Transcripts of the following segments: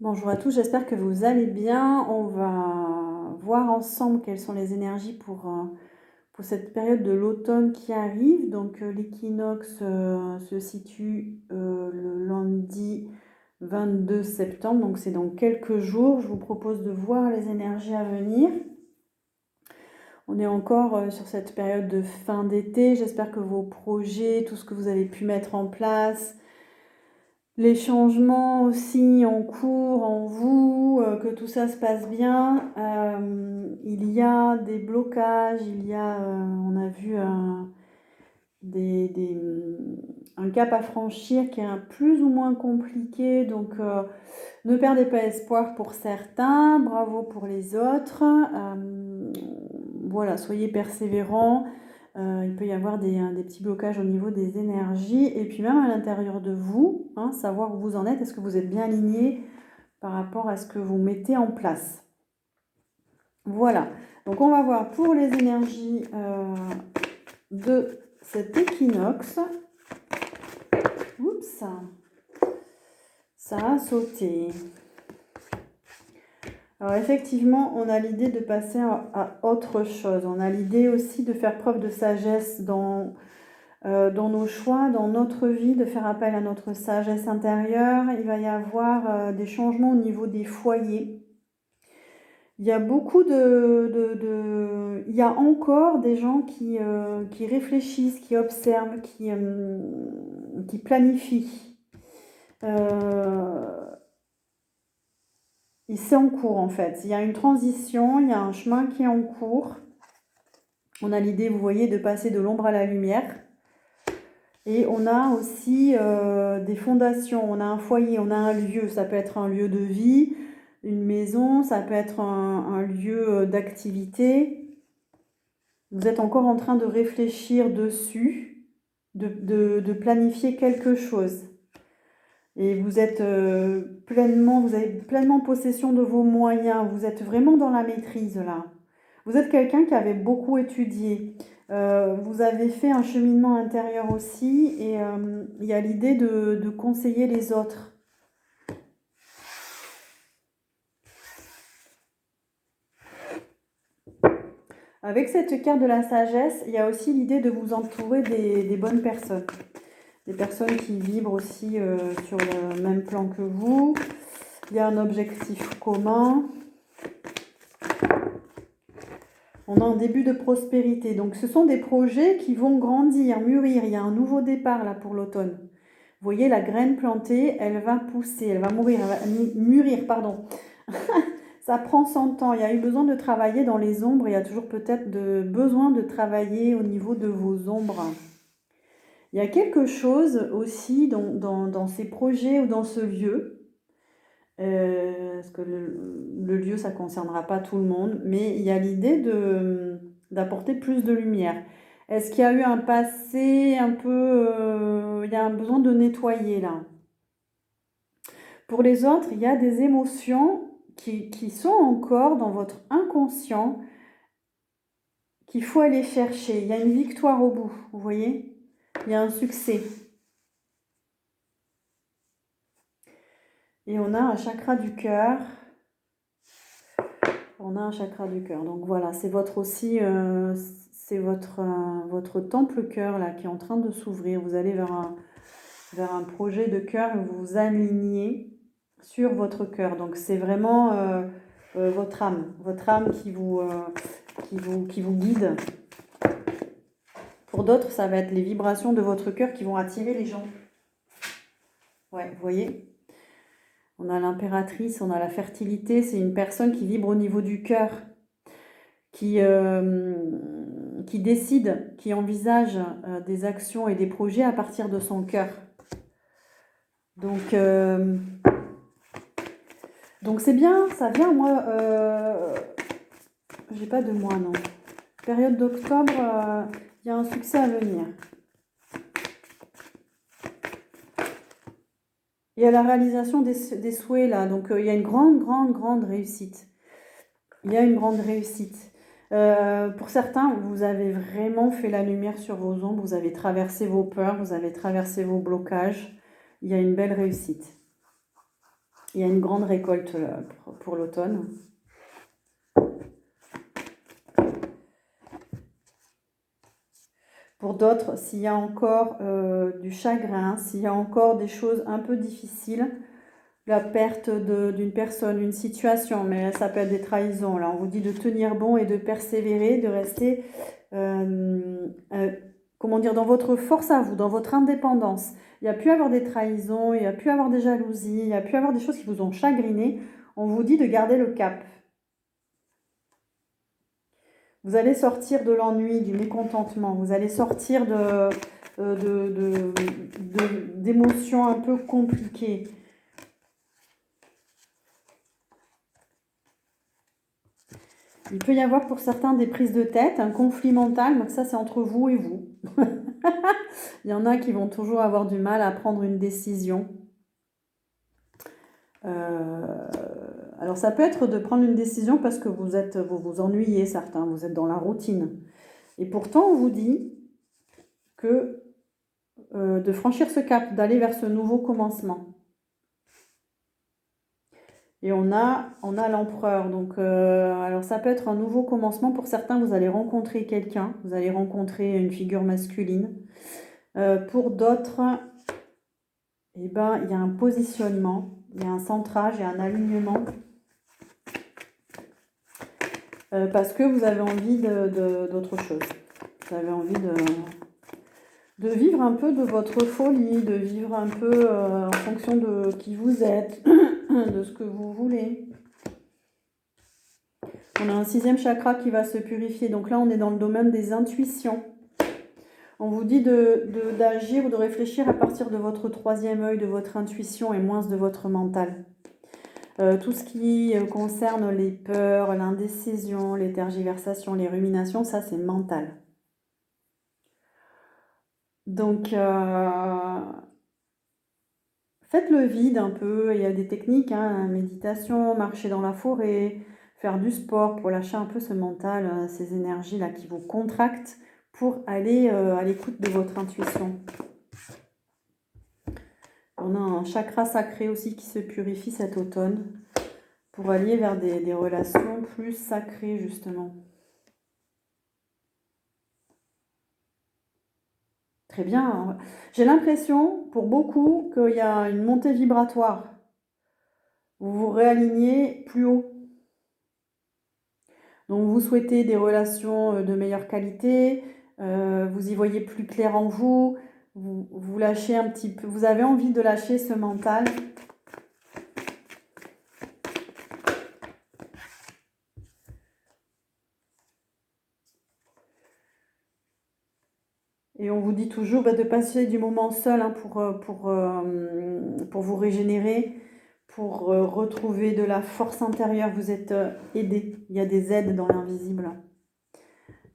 Bonjour à tous, j'espère que vous allez bien. On va voir ensemble quelles sont les énergies pour cette période de l'automne qui arrive. Donc l'équinoxe se situe le lundi 22 septembre, donc c'est dans quelques jours. Je vous propose de voir les énergies à venir. On est encore sur cette période de fin d'été. J'espère que vos projets, tout ce que vous avez pu mettre en place, les changements aussi en cours, en vous, que tout ça se passe bien. Il y a des blocages, on a vu un cap à franchir qui est plus ou moins compliqué. Donc, ne perdez pas espoir pour certains, bravo pour les autres. Voilà, soyez persévérants. Il peut y avoir des petits blocages au niveau des énergies et puis même à l'intérieur de vous, savoir où vous en êtes, est-ce que vous êtes bien aligné par rapport à ce que vous mettez en place. Voilà, donc on va voir pour les énergies de cet équinoxe. Oups, ça a sauté. Alors effectivement, on a l'idée de passer à autre chose. On a l'idée aussi de faire preuve de sagesse dans nos choix, dans notre vie, de faire appel à notre sagesse intérieure. Il va y avoir des changements au niveau des foyers. Il y a beaucoup il y a encore des gens qui réfléchissent, qui observent, qui planifient. C'est en cours en fait. Il y a une transition, il y a un chemin qui est en cours. On a l'idée, vous voyez, de passer de l'ombre à la lumière. Et on a aussi des fondations, on a un foyer, on a un lieu. Ça peut être un lieu de vie, une maison, ça peut être un lieu d'activité. Vous êtes encore en train de réfléchir dessus, de planifier quelque chose. Et vous avez pleinement possession de vos moyens. Vous êtes vraiment dans la maîtrise là. Vous êtes quelqu'un qui avait beaucoup étudié. Vous avez fait un cheminement intérieur aussi et il y a l'idée de conseiller les autres. Avec cette carte de la sagesse, il y a aussi l'idée de vous entourer des bonnes personnes. Des personnes qui vibrent aussi sur le même plan que vous. Il y a un objectif commun. On a un début de prospérité. Donc ce sont des projets qui vont grandir, mûrir. Il y a un nouveau départ là pour l'automne. Vous voyez la graine plantée, elle va pousser, elle va mûrir, pardon. Ça prend son temps. Il y a eu besoin de travailler dans les ombres. Il y a toujours peut-être besoin de travailler au niveau de vos ombres. Il y a quelque chose aussi dans ces projets ou dans ce lieu. Parce que le lieu, ça ne concernera pas tout le monde, mais il y a l'idée d'apporter plus de lumière. Est-ce qu'il y a eu un passé un peu... il y a un besoin de nettoyer là. Pour les autres, il y a des émotions qui sont encore dans votre inconscient qu'il faut aller chercher. Il y a une victoire au bout, vous voyez? Il y a un succès. Et on a un chakra du cœur. On a un chakra du cœur. Donc voilà, c'est votre temple cœur là qui est en train de s'ouvrir. Vous allez vers un projet de cœur et vous vous alignez sur votre cœur. Donc c'est vraiment votre âme qui vous guide. Pour d'autres, ça va être les vibrations de votre cœur qui vont attirer les gens. Ouais, vous voyez? On a l'impératrice, on a la fertilité, c'est une personne qui vibre au niveau du cœur, qui décide, qui envisage des actions et des projets à partir de son cœur. Donc c'est bien, ça vient, moi, j'ai pas de mois, non. Période d'octobre, il y a un succès à venir. Il y a la réalisation des souhaits là, donc il y a une grande réussite. Il y a une grande réussite. Pour certains, vous avez vraiment fait la lumière sur vos ombres, vous avez traversé vos peurs, vous avez traversé vos blocages. Il y a une belle réussite. Il y a une grande récolte pour l'automne. Pour d'autres, s'il y a encore du chagrin, s'il y a encore des choses un peu difficiles, la perte d'une personne, une situation, mais ça peut être des trahisons. Là, on vous dit de tenir bon et de persévérer, de rester, comment dire, dans votre force à vous, dans votre indépendance. Il n'y a pu avoir des trahisons, il n'y a pu avoir des jalousies, il n'y a pu avoir des choses qui vous ont chagriné. On vous dit de garder le cap. Vous allez sortir de l'ennui, du mécontentement. Vous allez sortir d'émotions un peu compliquées. Il peut y avoir pour certains des prises de tête, un conflit mental, donc ça c'est entre vous et vous. Il y en a qui vont toujours avoir du mal à prendre une décision. Alors ça peut être de prendre une décision parce que vous vous ennuyez, certains, vous êtes dans la routine. Et pourtant on vous dit que de franchir ce cap, d'aller vers ce nouveau commencement. Et on a l'empereur. Donc, alors ça peut être un nouveau commencement. Pour certains, vous allez rencontrer quelqu'un. Vous allez rencontrer une figure masculine. Pour d'autres, eh ben, il y a un positionnement, il y a un centrage et un alignement. Parce que vous avez envie d'autre chose. Vous avez envie de vivre un peu de votre folie, de vivre un peu en fonction de qui vous êtes, de ce que vous voulez. On a un 6e chakra qui va se purifier. Donc là, on est dans le domaine des intuitions. On vous dit d'agir ou de réfléchir à partir de votre 3e œil, de votre intuition et moins de votre mental. Tout ce qui concerne les peurs, l'indécision, les tergiversations, les ruminations, ça c'est mental. Donc, faites le vide un peu. Il y a des techniques, hein, méditation, marcher dans la forêt, faire du sport pour lâcher un peu ce mental, ces énergies-là qui vous contractent pour aller à l'écoute de votre intuition. On a un chakra sacré aussi qui se purifie cet automne pour aller vers des relations plus sacrées justement. Très bien. J'ai l'impression pour beaucoup qu'il y a une montée vibratoire. Vous vous réalignez plus haut. Donc vous souhaitez des relations de meilleure qualité, vous y voyez plus clair en vous, vous lâchez un petit peu, vous avez envie de lâcher ce mental. Et on vous dit toujours de passer du moment seul hein, pour vous régénérer, pour retrouver de la force intérieure. Vous êtes aidé, il y a des aides dans l'invisible.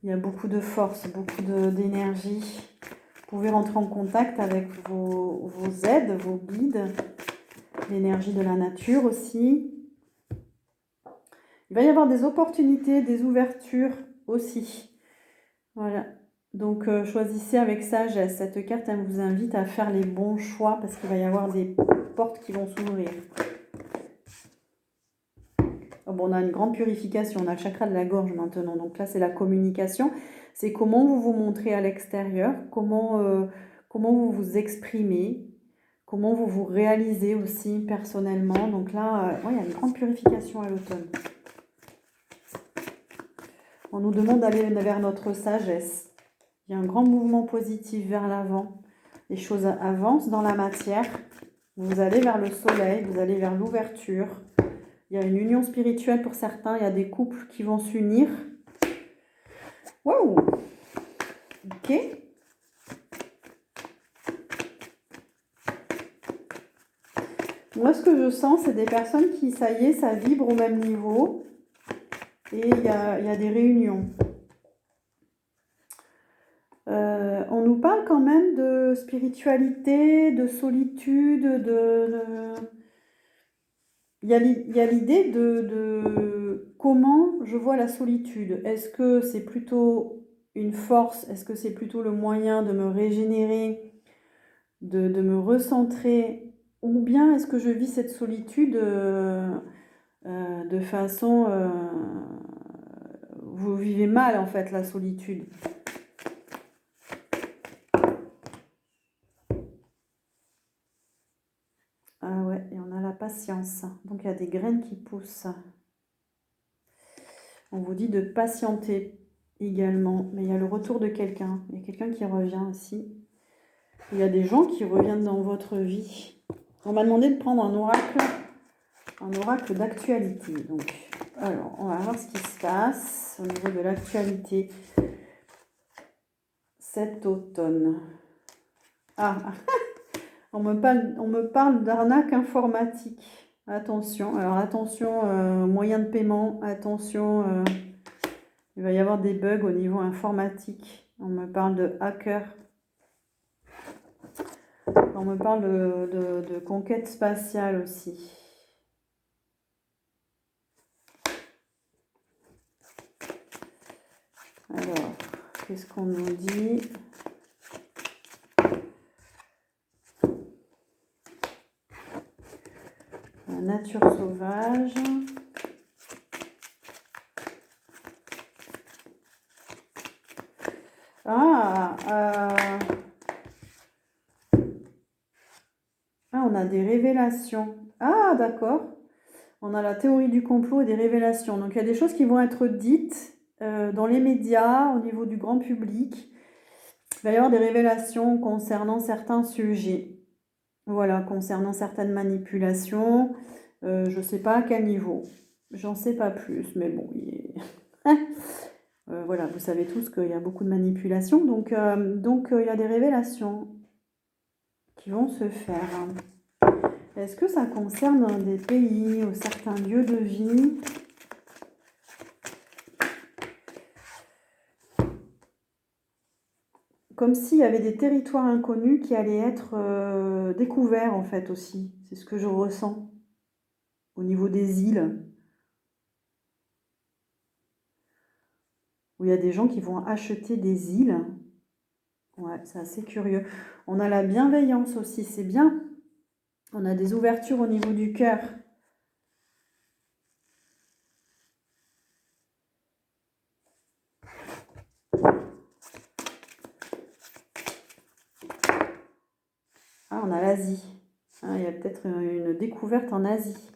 Il y a beaucoup de force, beaucoup d'énergie. Vous pouvez rentrer en contact avec vos aides, vos guides, l'énergie de la nature aussi. Il va y avoir des opportunités, des ouvertures aussi. Voilà. Donc choisissez avec sagesse. Cette carte, elle vous invite à faire les bons choix parce qu'il va y avoir des portes qui vont s'ouvrir. Oh, bon, on a une grande purification, on a le chakra de la gorge maintenant. Donc là, c'est la communication. C'est comment vous vous montrez à l'extérieur, comment vous vous exprimez, comment vous vous réalisez aussi personnellement. Donc là, il y a une grande purification à l'automne. On nous demande d'aller vers notre sagesse. Il y a un grand mouvement positif vers l'avant. Les choses avancent dans la matière. Vous allez vers le soleil, vous allez vers l'ouverture. Il y a une union spirituelle pour certains. Il y a des couples qui vont s'unir. Waouh! Ok. Moi, ce que je sens, c'est des personnes qui, ça y est, ça vibre au même niveau. Et il y a des réunions. On nous parle quand même de spiritualité, de solitude, il y a l'idée de comment je vois la solitude. Est-ce que c'est plutôt une force? Est-ce que c'est plutôt le moyen de me régénérer, de me recentrer? ou bien est-ce que je vis cette solitude de façon... vous vivez mal en fait la solitude. Ah ouais, et on a la patience. Donc il y a des graines qui poussent. On vous dit de patienter également. Mais il y a le retour de quelqu'un. Il y a quelqu'un qui revient aussi. Il y a des gens qui reviennent dans votre vie. On m'a demandé de prendre un oracle d'actualité. Donc, alors, on va voir ce qui se passe au niveau de l'actualité cet automne. Ah, on me parle d'arnaque informatique. Attention, alors attention, moyen de paiement, attention, il va y avoir des bugs au niveau informatique. On me parle de hacker. On me parle de conquête spatiale aussi. Alors, qu'est-ce qu'on nous dit ? La nature sauvage. On a des révélations. Ah, d'accord. On a la théorie du complot et des révélations. Donc, il y a des choses qui vont être dites dans les médias, au niveau du grand public. Il va y avoir des révélations concernant certains sujets. Voilà, concernant certaines manipulations. Je ne sais pas à quel niveau. J'en sais pas plus, mais bon, voilà, vous savez tous qu'il y a beaucoup de manipulations. Donc, il y a des révélations qui vont se faire. Est-ce que ça concerne des pays ou certains lieux de vie ? Comme s'il y avait des territoires inconnus qui allaient être découverts en fait aussi. C'est ce que je ressens au niveau des îles. Où il y a des gens qui vont acheter des îles. Ouais, c'est assez curieux. On a la bienveillance aussi, c'est bien. On a des ouvertures au niveau du cœur. Ah, on a l'Asie. Ah, il y a peut-être une découverte en Asie.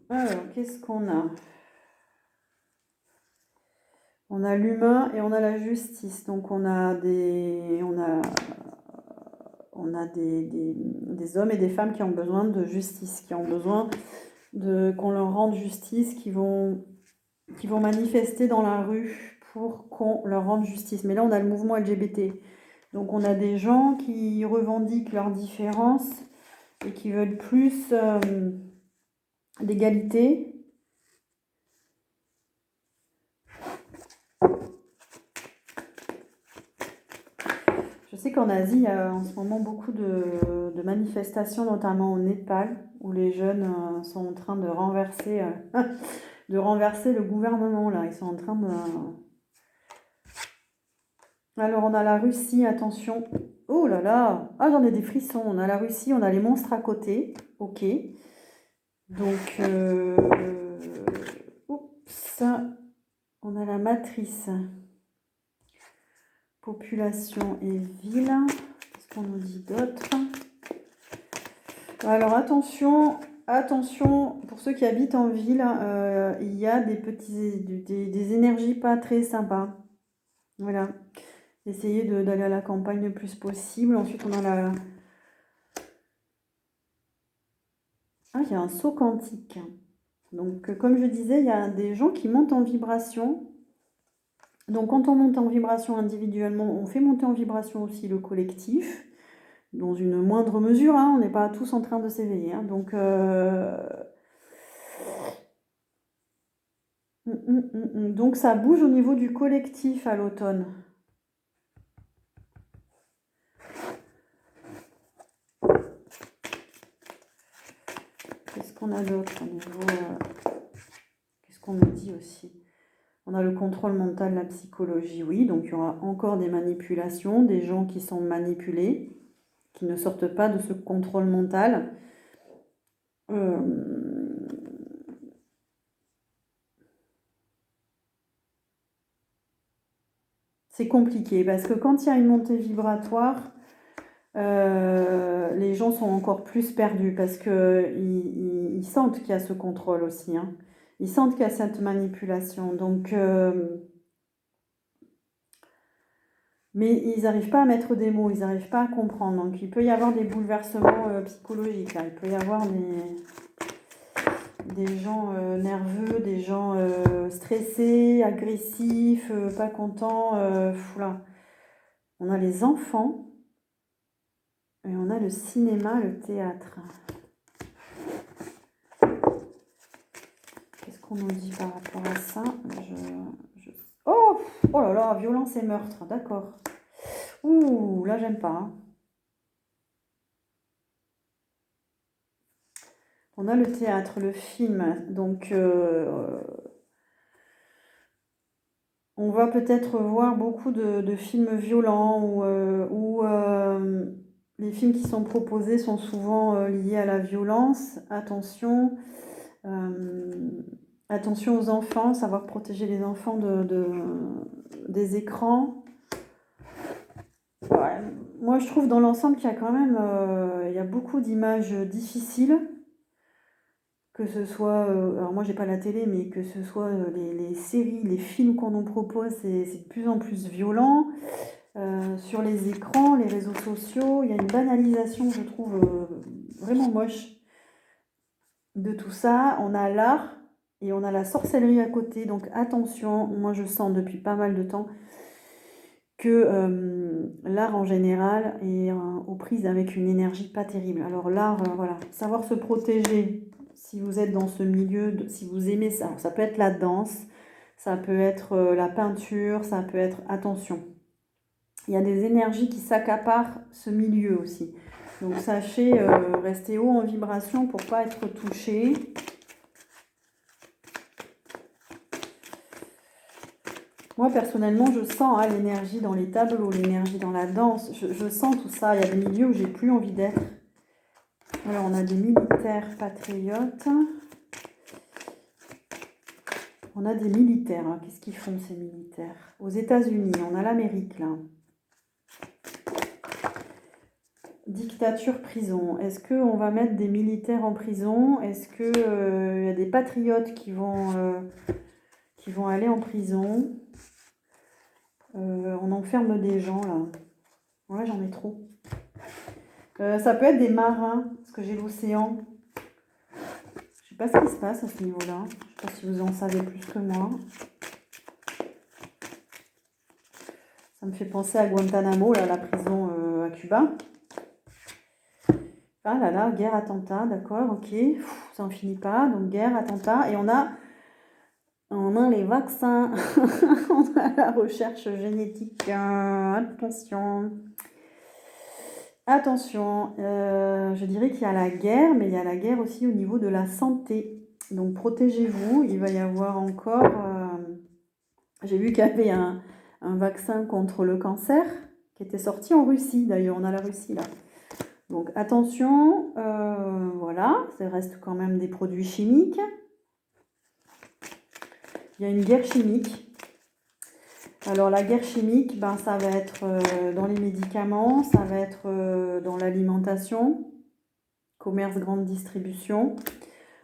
Alors, qu'est-ce qu'on a ? On a l'humain et on a la justice. Donc, on a des hommes et des femmes qui ont besoin de justice, qui ont besoin qu'on leur rende justice, qui vont manifester dans la rue pour qu'on leur rende justice. Mais là, on a le mouvement LGBT. Donc, on a des gens qui revendiquent leurs différences et qui veulent plus d'égalité. Je sais qu'en Asie, il y a en ce moment beaucoup de manifestations, notamment au Népal, où les jeunes sont en train de renverser, le gouvernement. Là, ils sont en train de... Alors, on a la Russie, attention. Oh là là! Ah, j'en ai des frissons. On a la Russie, on a les monstres à côté. Ok. Donc, oups, on a la matrice. Population et ville. Qu'est-ce qu'on nous dit d'autre? Alors attention, pour ceux qui habitent en ville, il y a des énergies pas très sympas. Voilà. Essayez d'aller à la campagne le plus possible. Ensuite, on a Ah, il y a un saut quantique. Donc, comme je disais, il y a des gens qui montent en vibration. Donc, quand on monte en vibration individuellement, on fait monter en vibration aussi le collectif. Dans une moindre mesure, hein, on n'est pas tous en train de s'éveiller. Hein. Donc, donc, ça bouge au niveau du collectif à l'automne. Qu'est-ce qu'on a d'autre au niveau... Qu'est-ce qu'on me dit aussi? On a le contrôle mental, la psychologie, oui. Donc, il y aura encore des manipulations, des gens qui sont manipulés, qui ne sortent pas de ce contrôle mental. C'est compliqué parce que quand il y a une montée vibratoire, les gens sont encore plus perdus parce qu'ils sentent qu'il y a ce contrôle aussi, hein. Ils sentent qu'il y a cette manipulation. Donc, mais ils n'arrivent pas à mettre des mots, ils n'arrivent pas à comprendre. Donc il peut y avoir des bouleversements psychologiques, là. Il peut y avoir des gens nerveux, des gens stressés, agressifs, pas contents. Là. On a les enfants et on a le cinéma, le théâtre. Qu'est-ce qu'on nous dit par rapport à ça? Oh, oh là là, violence et meurtre, d'accord. Ouh, là j'aime pas, hein. On a le théâtre, le film, donc on va peut-être voir beaucoup de films violents ou les films qui sont proposés sont souvent liés à la violence. Attention, attention aux enfants, savoir protéger les enfants des écrans. Ouais, moi je trouve dans l'ensemble qu'il y a quand même il y a beaucoup d'images difficiles. Que ce soit, alors moi j'ai pas la télé, mais que ce soit les séries, les films qu'on nous propose, c'est de plus en plus violent. Sur les écrans, les réseaux sociaux, il y a une banalisation, je trouve, vraiment moche de tout ça. On a l'art et on a la sorcellerie à côté, donc attention, moi je sens depuis pas mal de temps que l'art en général est aux prises avec une énergie pas terrible. Alors l'art, voilà, savoir se protéger. Si vous êtes dans ce milieu, si vous aimez ça, alors ça peut être la danse, ça peut être la peinture, ça peut être, attention, il y a des énergies qui s'accaparent ce milieu aussi. Donc sachez rester haut en vibration pour pas être touché. Moi personnellement je sens l'énergie dans les tableaux, l'énergie dans la danse, je sens tout ça. Il y a des milieux où j'ai plus envie d'être. Alors on a des militaires patriotes. On a des militaires. Hein. Qu'est-ce qu'ils font ces militaires? Aux États-Unis, on a l'Amérique là. Dictature, prison. Est-ce qu'on va mettre des militaires en prison? Est-ce qu'il y a des patriotes qui vont aller en prison? On enferme des gens là. Ouais, j'en ai trop. Ça peut être des marins, parce que j'ai l'océan. Je sais pas ce qui se passe à ce niveau-là. Je sais pas si vous en savez plus que moi. Ça me fait penser à Guantanamo, là, la prison à Cuba. Ah là là, guerre, attentat, d'accord, ok. Ça n'en finit pas. Donc guerre, attentat. Et on a les vaccins. On a la recherche génétique. Attention. Attention. Je dirais qu'il y a la guerre, mais il y a la guerre aussi au niveau de la santé. Donc protégez-vous. Il va y avoir encore... j'ai vu qu'il y avait un vaccin contre le cancer qui était sorti en Russie. D'ailleurs, on a la Russie là. Donc attention, voilà, ça reste quand même des produits chimiques. Il y a une guerre chimique. Alors la guerre chimique, ben, ça va être dans les médicaments, ça va être dans l'alimentation, commerce, grande distribution.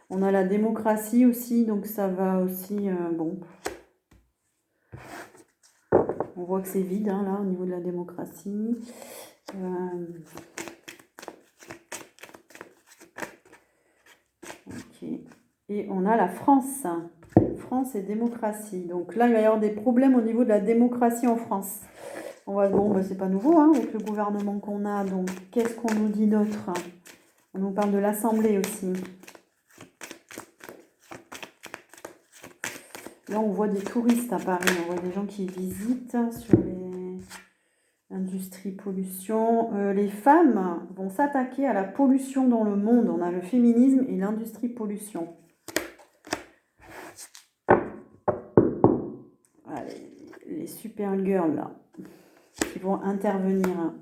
On a la démocratie aussi, donc ça va aussi, bon, on voit que c'est vide hein, là au niveau de la démocratie. Ok. Et on a la France. France et démocratie. Donc là, il va y avoir des problèmes au niveau de la démocratie en France. Bon, ben, c'est pas nouveau hein, avec le gouvernement qu'on a. Donc, qu'est-ce qu'on nous dit d'autre? On nous parle de l'Assemblée aussi. Là, on voit des touristes à Paris. On voit des gens qui visitent sur l'industrie pollution. Les femmes vont s'attaquer à la pollution dans le monde. On a le féminisme et l'industrie pollution. super girls là qui vont intervenir.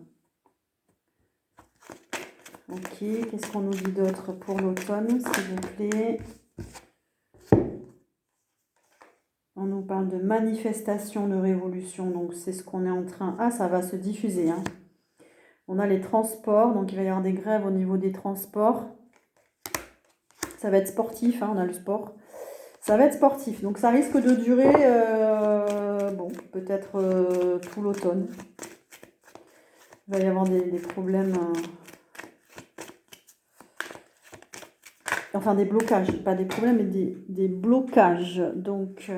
Ok, qu'est-ce qu'on nous dit d'autre pour l'automne, s'il vous plaît? On nous parle de manifestation, de révolution, donc c'est ce qu'on est en train... Ah, ça va se diffuser, hein. On a les transports, donc il va y avoir des grèves au niveau des transports. Ça va être sportif, hein, on a le sport. Ça va être sportif, donc ça risque de durer, bon, peut-être tout l'automne. Il va y avoir des problèmes... Enfin, des blocages, pas des problèmes, mais des blocages. Donc,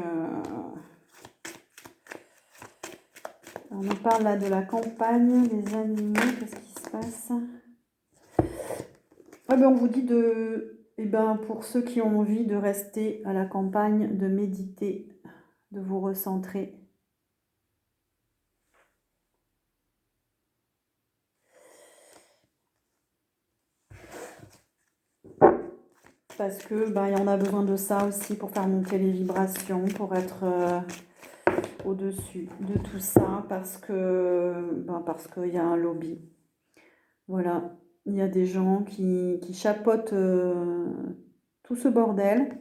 on nous parle là de la campagne, des animaux, qu'est-ce qui se passe? Ah ben, on vous dit pour ceux qui ont envie de rester à la campagne, de méditer, de vous recentrer. Parce que on a besoin de ça aussi pour faire monter les vibrations, pour être au-dessus de tout ça, parce qu'il y a un lobby. Voilà, il y a des gens qui chapeautent tout ce bordel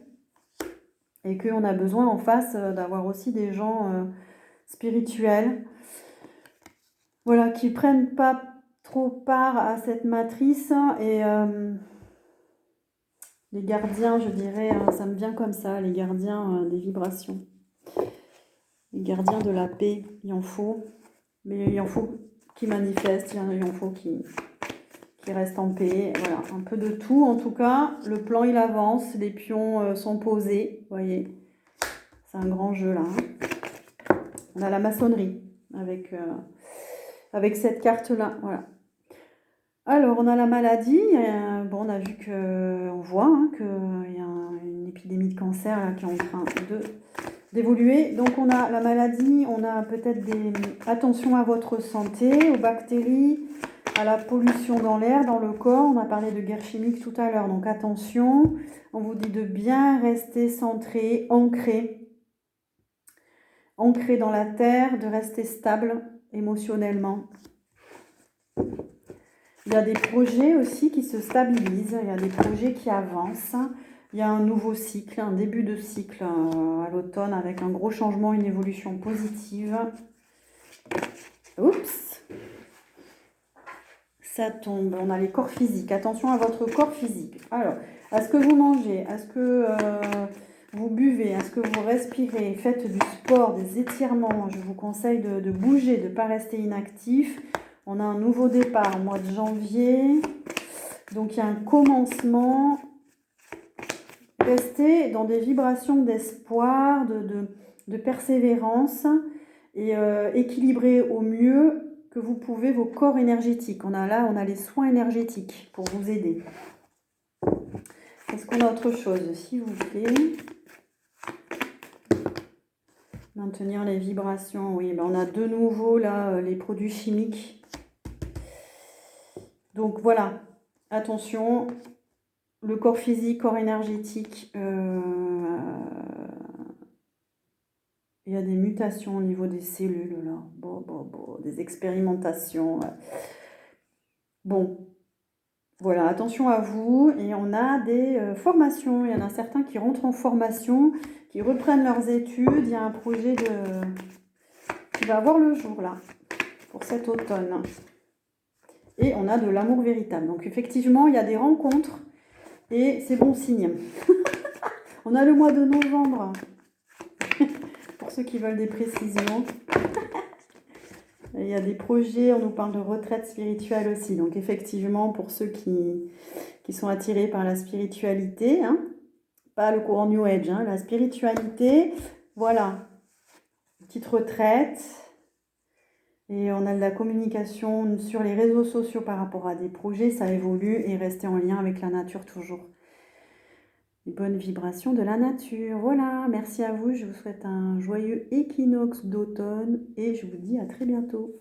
et qu'on a besoin en face d'avoir aussi des gens spirituels, voilà, qui prennent pas trop part à cette matrice et les gardiens, je dirais, ça me vient comme ça, les gardiens des vibrations. Les gardiens de la paix, il en faut. Mais il en faut qui manifestent, il en faut qui restent en paix. Voilà, un peu de tout. En tout cas, le plan, il avance. Les pions sont posés. Vous voyez, c'est un grand jeu, là. Hein. On a la maçonnerie avec cette carte-là. Voilà. Alors, on a la maladie. Bon, on a vu on voit qu'il y a une épidémie de cancer là, qui est en train d'évoluer. Donc, on a la maladie, on a peut-être attention à votre santé, aux bactéries, à la pollution dans l'air, dans le corps. On a parlé de guerre chimique tout à l'heure, donc attention. On vous dit de bien rester centré, ancré dans la terre, de rester stable émotionnellement. Il y a des projets aussi qui se stabilisent, il y a des projets qui avancent. Il y a un nouveau cycle, un début de cycle à l'automne avec un gros changement, une évolution positive. Oups! Ça tombe. On a les corps physiques. Attention à votre corps physique. Alors, à ce que vous mangez, à ce que vous buvez, à ce que vous respirez, faites du sport, des étirements. Je vous conseille de bouger, de ne pas rester inactif. On a un nouveau départ au mois de janvier. Donc, il y a un commencement. Restez dans des vibrations d'espoir, de persévérance et équilibrer au mieux que vous pouvez vos corps énergétiques. On a les soins énergétiques pour vous aider. Est-ce qu'on a autre chose, s'il vous plaît? Maintenir les vibrations, oui. On a de nouveau là les produits chimiques. Donc voilà, attention, le corps physique, corps énergétique, il y a des mutations au niveau des cellules, là. Des expérimentations. Bon, voilà, attention à vous. Et on a des formations. Il y en a certains qui rentrent en formation, qui reprennent leurs études. Il y a un projet qui va avoir le jour, là, pour cet automne. Et on a de l'amour véritable. Donc, effectivement, il y a des rencontres. Et c'est bon signe. On a le mois de novembre. Pour ceux qui veulent des précisions. Il y a des projets, on nous parle de retraite spirituelle aussi. Donc effectivement, pour ceux qui sont attirés par la spiritualité, hein, pas le courant New Age, hein, la spiritualité, voilà, petite retraite. Et on a de la communication sur les réseaux sociaux par rapport à des projets, ça évolue et rester en lien avec la nature toujours. Les bonnes vibrations de la nature. Voilà, merci à vous. Je vous souhaite un joyeux équinoxe d'automne et je vous dis à très bientôt.